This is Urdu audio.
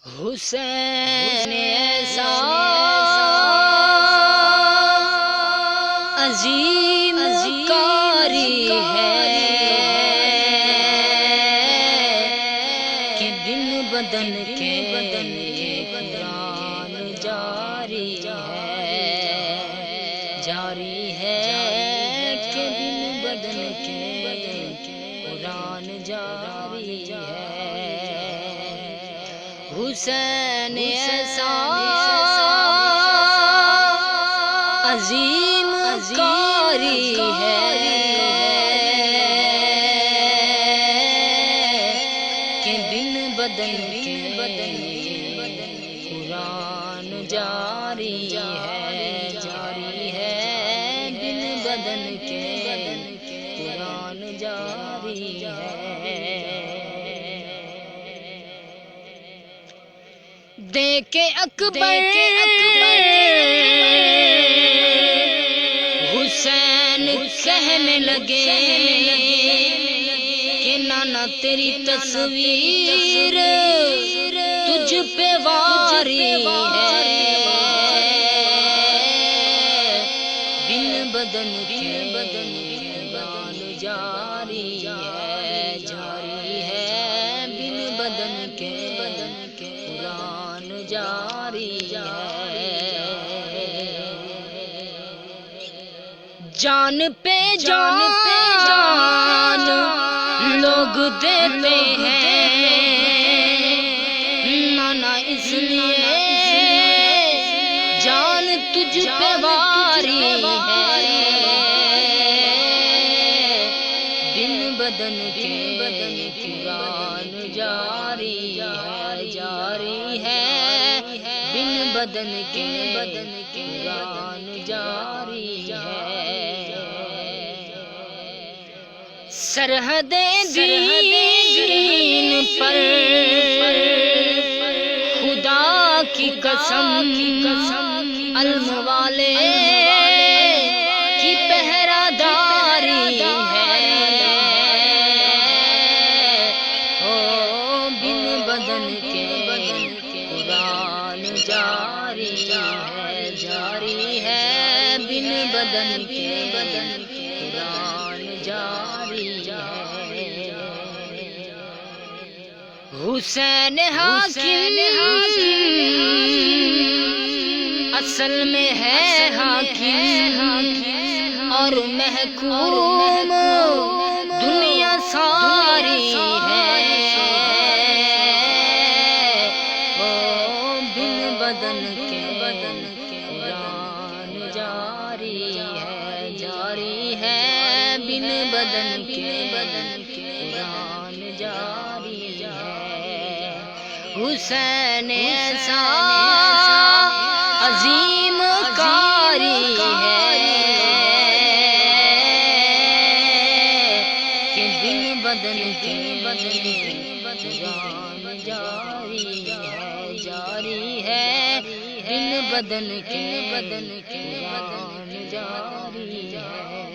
حسین ایسا عظیم کاری ہے کہ دن بدن کے قرآن جاری ہے کہ دن بدن کے قرآن جاری ہے۔ حسین ایسا عظیم کاری ہے کہ دن بدن کے قرآن جاری ہے دن بدن کے قرآن جاری ہے۔ دیکھ اکبر حسین کہنے لگے کہ نانا تیری تصویر تجھ پہ واری ہے، بن بدن کے قرآن جاری ہے بن بدن کے قرآن جاری ہے۔ جان پہ جان لوگ دیتے ہیں نانا، اس لیے جان تجھ پہ واری ہے، بن بدن کے قرآن جاری ہے بن بدن کے قرآن جاری ہے۔ سرحد دین پر خدا کی قسم علم والے کی پہرہ داری ہے، بن بدن کے قرآن جاری ہے بن بدن کے قرآن جاری ہے۔ حسین حاکم اصل میں ہے حاکم اور محکوم دنیا ساری ہے، بن بدن کے قرآن جاری ہے بن بدن کے قرآن جاری ہے۔ حسین ایسا عظیم کاری ہے کہ دن بدن کے قرآن جاری ہے بن بدن کے قرآن جاری ہے۔